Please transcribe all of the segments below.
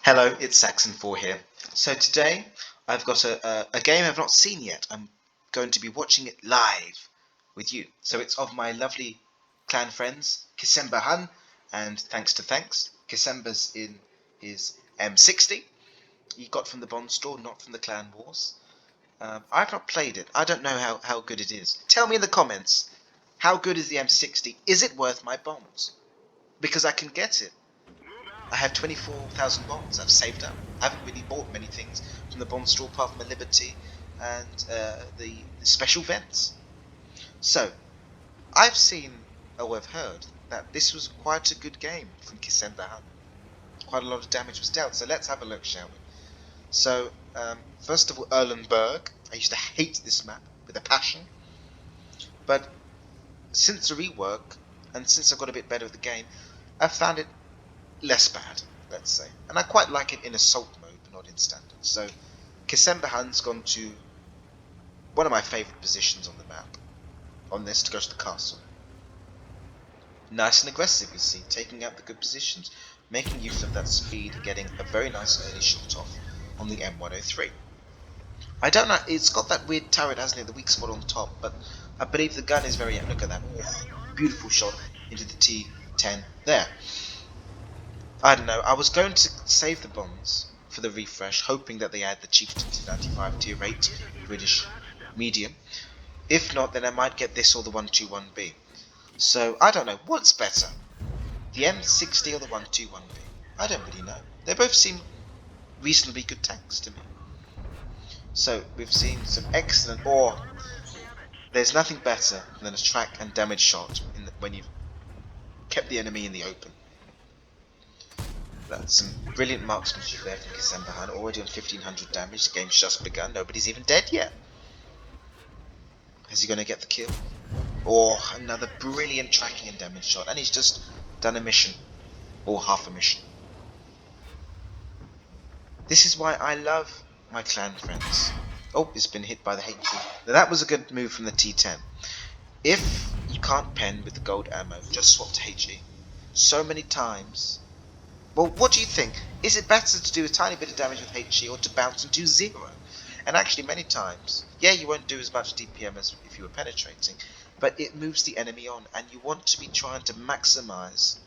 Hello, it's Saxon4 here. So today I've got a game I've not seen yet. I'm going to be watching it live with you. So it's of my lovely clan friends, Kisemba Han, and thanks, Kisemba's in his M60 he got from the Bond store, not from the Clan Wars. I've not played it. I don't know how good it is. Tell me in the comments, how good is the M60? Is it worth my bombs? Because I can get it. I have 24,000 bonds I've saved up. I haven't really bought many things from the bond store apart from a Liberty and the special vents. So, I've seen, or I've heard, that this was quite a good game from Kisemba Han. Quite a lot of damage was dealt, so let's have a look, shall we? So, first of all, Erlenberg. I used to hate this map with a passion, but since the rework, and since I got a bit better at the game, I've found it less bad, let's say. And I quite like it in assault mode, but not in standard. So Kisemba Han's gone to one of my favourite positions on the map, on this, to go to the castle. Nice and aggressive, you see, taking out the good positions, making use of that speed and getting a very nice early shot off on the M103. I don't know, it's got that weird turret, hasn't it, the weak spot on top, but I believe the gun is very, look at that, oh, beautiful shot into the T10 there. I don't know, I was going to save the bombs for the refresh, hoping that they add the Chieftain to 95 tier 8 British medium. If not, then I might get this or the 121B. So, I don't know, what's better? The M60 or the 121B? I don't really know. They both seem reasonably good tanks to me. So, we've seen some excellent, there's nothing better than a track and damage shot when you've kept the enemy in the open. That's some brilliant marksmanship there from Kisemba Han, already on 1500 damage. The game's just begun, nobody's even dead yet. Is he going to get the kill? Another brilliant tracking and damage shot, and he's just done a mission, or half a mission. This is why I love my clan friends. Oh, it's been hit by the HE. Now that was a good move from the T10. If you can't pen with the gold ammo, just swap to HE. So many times. Well, what do you think? Is it better to do a tiny bit of damage with HE or to bounce and do 0? And actually many times, yeah, you won't do as much DPM as if you were penetrating, but it moves the enemy on, and you want to be trying to maximize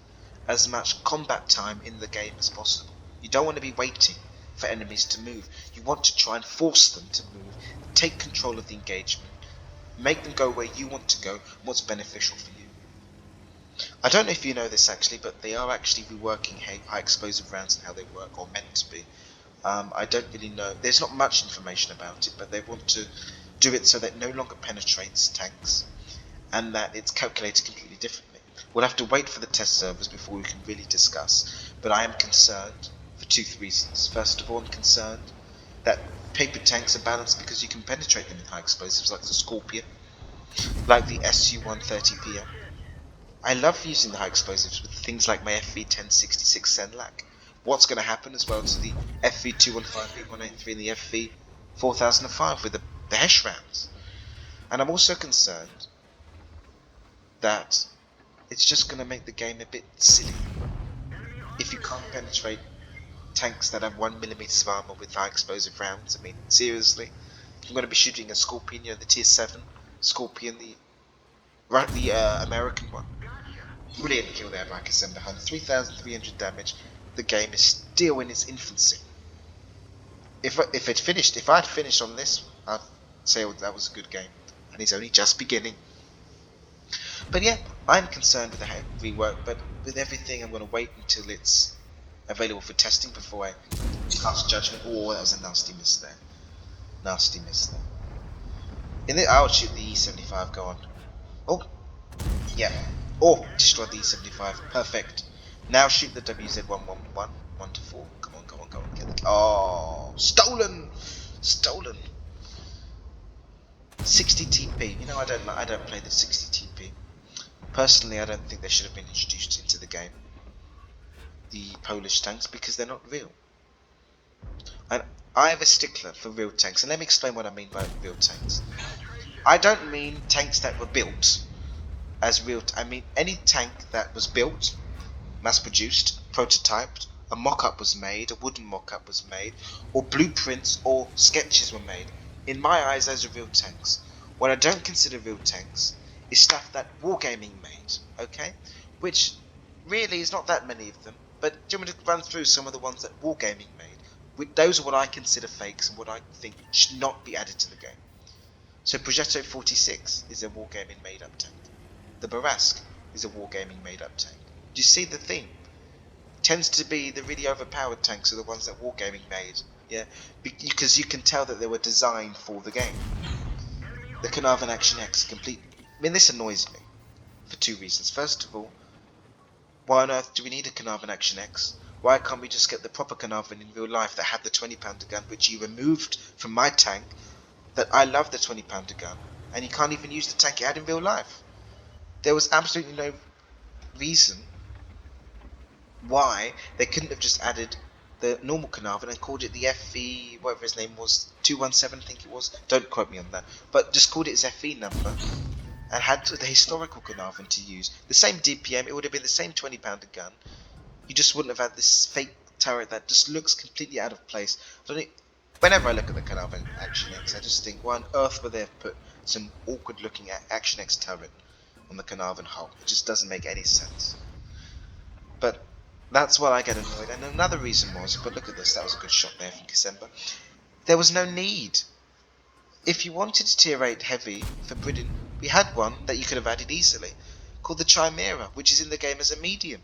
as much combat time in the game as possible. You don't want to be waiting for enemies to move. You want to try and force them to move, take control of the engagement, make them go where you want to go, what's beneficial for you. I don't know if you know this actually, but they are actually reworking high explosive rounds and how they work, or meant to be. I don't really know. There's not much information about it, but they want to do it so that it no longer penetrates tanks, and that it's calculated completely differently. We'll have to wait for the test servers before we can really discuss, but I am concerned for two reasons. First of all, I'm concerned that paper tanks are balanced because you can penetrate them with high explosives like the Scorpion, like the SU-130PM. I love using the high explosives with things like my FV-1066 Senlac. What's going to happen as well to the FV-215B183 and the FV-4005 with the Hesh rounds? And I'm also concerned that it's just going to make the game a bit silly if you can't penetrate tanks that have 1mm of armor with high explosive rounds. I mean, seriously, I'm going to be shooting a Scorpion, the tier 7 Scorpion, the American one. Brilliant kill there by Kisemba Han, 3,300 damage. The game is still in its infancy. If I'd finished on this, I'd say that was a good game, and it's only just beginning. But yeah, I'm concerned with the rework, but with everything I'm going to wait until it's available for testing before I cast judgment. Oh, that was a nasty miss there. Nasty miss there. I'll shoot the E75, go on. Oh, yeah. Oh, destroyed the E75, perfect. Now shoot the WZ111, 1 to 4. Come on, get the. Oh, stolen! Stolen! 60 TP. You know, I don't play the 60 TP. Personally, I don't think they should have been introduced into the game. The Polish tanks, because they're not real. And I have a stickler for real tanks, and let me explain what I mean by real tanks. I don't mean tanks that were built as real. I mean any tank that was built, mass-produced, prototyped, a mock-up was made, a wooden mock-up was made, or blueprints or sketches were made. In my eyes, those are real tanks. What I don't consider real tanks is stuff that Wargaming made, okay? Which really is not that many of them, but do you want me to run through some of the ones that Wargaming made? Those are what I consider fakes and what I think should not be added to the game. So Progetto 46 is a Wargaming made-up tank. The Barask is a Wargaming made-up tank. Do you see the theme? Tends to be the really overpowered tanks are the ones that Wargaming made, yeah? Because you can tell that they were designed for the game. The Carnarvon Action X complete... I mean, this annoys me for two reasons. First of all, why on earth do we need a Carnarvon Action X? Why can't we just get the proper Carnarvon in real life that had the 20-pounder gun, which you removed from my tank, that I love the 20-pounder gun, and you can't even use the tank it had in real life? There was absolutely no reason why they couldn't have just added the normal Carnarvon and called it the FE, whatever his name was, 217 I think it was, don't quote me on that, but just called it his FE number and had the historical Carnarvon to use. The same DPM, it would have been the same 20-pounder gun, you just wouldn't have had this fake turret that just looks completely out of place. Whenever I look at the Carnarvon Action X, I just think, why on earth would they have put some awkward looking Action X turret on the Carnarvon hull? It just doesn't make any sense. But that's why I get annoyed. And another reason was, but look at this, that was a good shot there from December. There was no need. If you wanted Tier 8 heavy for Britain, we had one that you could have added easily, called the Chimera, which is in the game as a medium.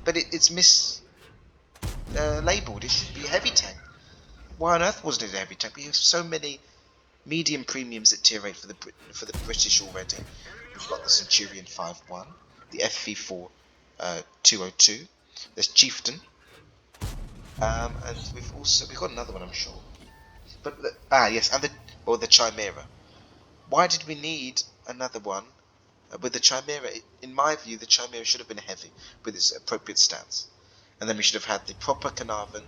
But it's labelled, it should be a heavy tank. Why on earth wasn't it a heavy tank? We have so many medium premiums at Tier 8 for the British already. We've got the Centurion 5.1, the FV4 202, there's Chieftain, and we've got another one, I'm sure. But yes, and the Chimera. Why did we need another one with the Chimera? In my view, the Chimera should have been heavy with its appropriate stats, and then we should have had the proper Carnarvon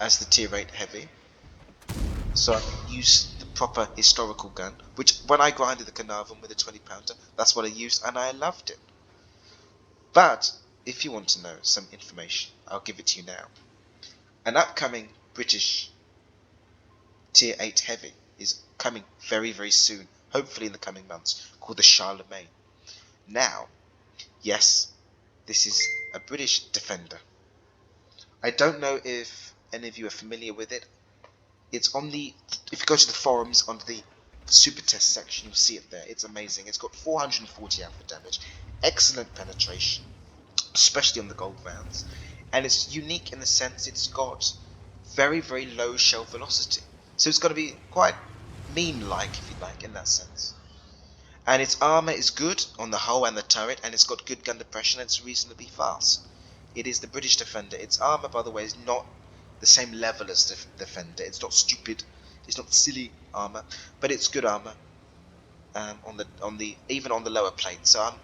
as the Tier 8 heavy, so I could use the proper historical gun, which when I grinded the Carnarvon with a 20-pounder, that's what I used, and I loved it. But if you want to know some information, I'll give it to you now. An upcoming British Tier 8 heavy is coming very, very soon, hopefully in the coming months, called the Charlemagne. Now, yes, this is a British Defender. I don't know if any of you are familiar with it. It's on the, if you go to the forums under the super test section, you'll see it there. It's amazing. It's got 440 alpha damage, excellent penetration, especially on the gold rounds, and it's unique in the sense it's got very, very low shell velocity. So it's got to be quite meme-like, if you like, in that sense. And its armor is good on the hull and the turret, and it's got good gun depression, and it's reasonably fast. It is the British Defender. Its armor, by the way, is not the same level as the Defender. It's not stupid. It's not silly armor, but it's good armor. Even on the lower plate. So I'm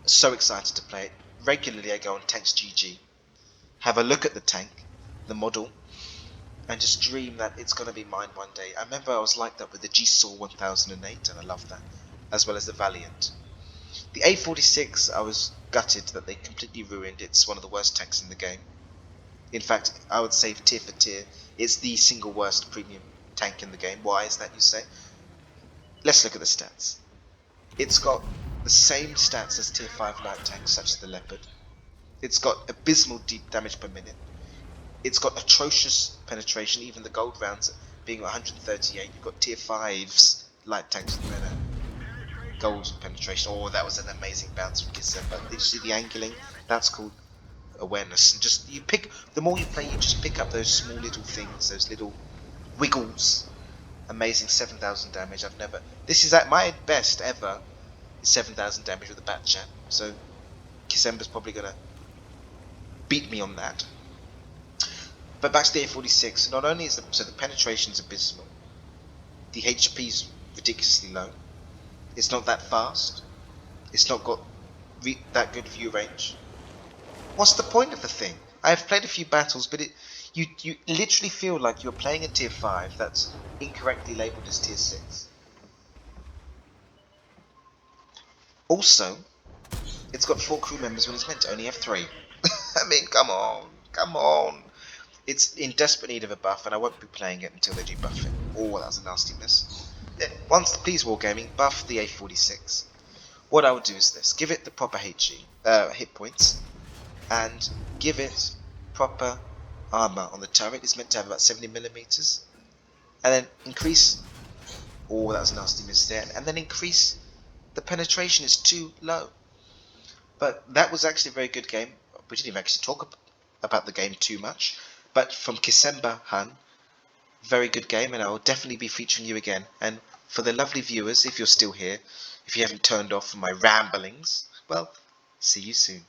so excited to play it. Regularly, I go on Tanks GG, have a look at the tank, the model, and just dream that it's going to be mine one day. I remember I was like that with the G-Saw 1008, and I love that, as well as the Valiant. The A46, I was gutted that they completely ruined. It's one of the worst tanks in the game. In fact, I would say tier for tier, it's the single worst premium tank in the game. Why is that, you say? Let's look at the stats. It's got the same stats as tier 5 light tanks, such as the Leopard. It's got abysmal deep damage per minute. It's got atrocious penetration, even the gold rounds being 138. You've got tier 5's light tanks with better gold penetration. Oh, that was an amazing bounce from December. Did you see the angling? That's called awareness. And just, you pick, the more you play, you just pick up those small little things, those little wiggles. Amazing 7,000 damage. This is at my best ever, is 7,000 damage with a bat chat. So, December's probably gonna beat me on that. But back to the A46, not only is the penetration's abysmal, the HP's ridiculously low, it's not that fast, it's not got that good view range. What's the point of the thing? I've played a few battles, but you literally feel like you're playing a tier 5 that's incorrectly labelled as tier 6. Also, it's got 4 crew members when it's meant to only have 3. I mean, come on. Come on. It's in desperate need of a buff, and I won't be playing it until they do buff it. Oh, that was a nasty miss. Yeah, once, please, Wargaming, buff the A46. What I would do is this. Give it the proper hit points, and give it proper armor on the turret. It's meant to have about 70 millimeters. And then increase... Oh, that was a nasty miss there. And then increase... The penetration is too low. But that was actually a very good game. We didn't even actually talk about the game too much. But from Kisemba Han, very good game, and I will definitely be featuring you again. And for the lovely viewers, if you're still here, if you haven't turned off from my ramblings, well, see you soon.